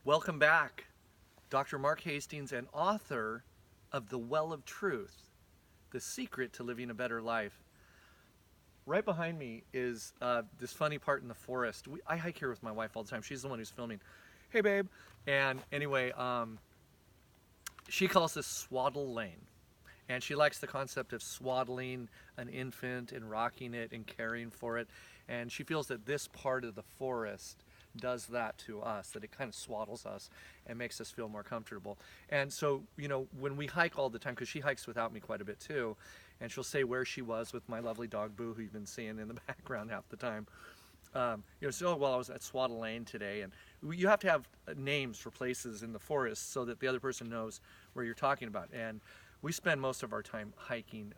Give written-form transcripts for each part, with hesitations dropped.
Welcome back. Dr. Mark Hastings and author of The Well of Truth, The Secret to Living a Better Life. Right behind me is this funny part in the forest. I hike here with my wife all the time. She's the one who's filming. Hey, babe. And anyway, she calls this Swaddle Lane. And she likes the concept of swaddling an infant and rocking it and caring for it. And she feels that this part of the forest does that to us, that it kind of swaddles us and makes us feel more comfortable. And so, when we hike all the time, because she hikes without me quite a bit too, and she'll say where she was with my lovely dog Boo, who you've been seeing in the background half the time. So, well, I was at Swaddle Lane today, and you have to have names for places in the forest so that the other person knows where you're talking about. And we spend most of our time hiking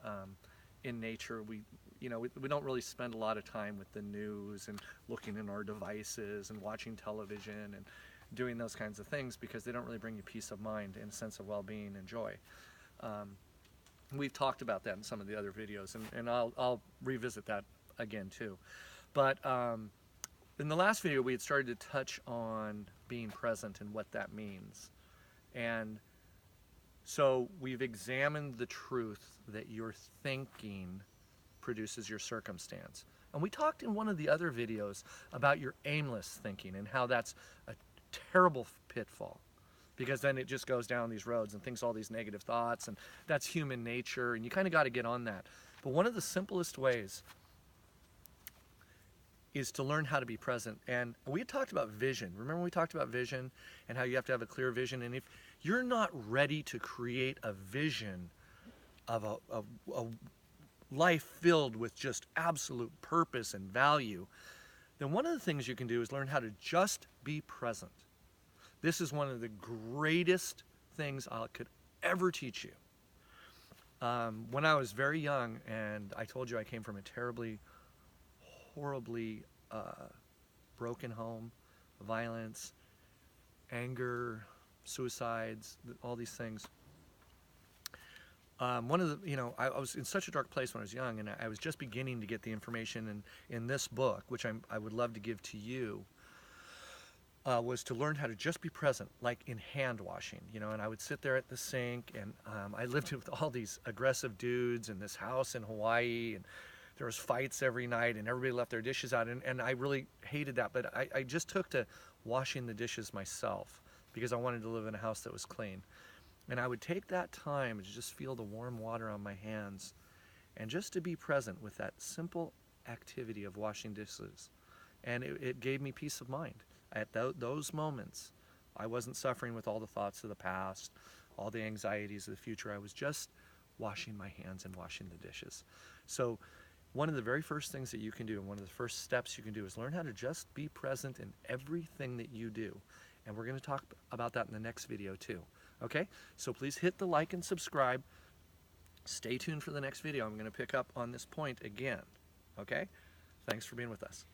in nature. We don't really spend a lot of time with the news and looking in our devices and watching television and doing those kinds of things because they don't really bring you peace of mind and a sense of well-being and joy. We've talked about that in some of the other videos, and I'll revisit that again too. But in the last video, we had started to touch on being present and what that means. And so we've examined the truth that your thinking produces your circumstance. And we talked in one of the other videos about your aimless thinking and how that's a terrible pitfall, because then it just goes down these roads and thinks all these negative thoughts, and that's human nature, and you kind of got to get on that. But one of the simplest ways is to learn how to be present. And we had talked about vision. Remember we talked about vision and how you have to have a clear vision, and if you're not ready to create a vision of a life filled with just absolute purpose and value, then one of the things you can do is learn how to just be present. This is one of the greatest things I could ever teach you. When I was very young, and I told you I came from a terribly, horribly broken home, violence, anger, suicides, all these things. One of the, I was in such a dark place when I was young, and I was just beginning to get the information in this book, which I would love to give to you, was to learn how to just be present, like in hand washing, and I would sit there at the sink, and I lived with all these aggressive dudes in this house in Hawaii, and there was fights every night, and everybody left their dishes out, and I really hated that, but I just took to washing the dishes myself because I wanted to live in a house that was clean. And I would take that time to just feel the warm water on my hands and just to be present with that simple activity of washing dishes. And it gave me peace of mind. At those moments, I wasn't suffering with all the thoughts of the past, all the anxieties of the future. I was just washing my hands and washing the dishes. So one of the very first things that you can do, and one of the first steps you can do, is learn how to just be present in everything that you do. And we're going to talk about that in the next video too. Okay? So please hit the like and subscribe. Stay tuned for the next video. I'm going to pick up on this point again. Okay? Thanks for being with us.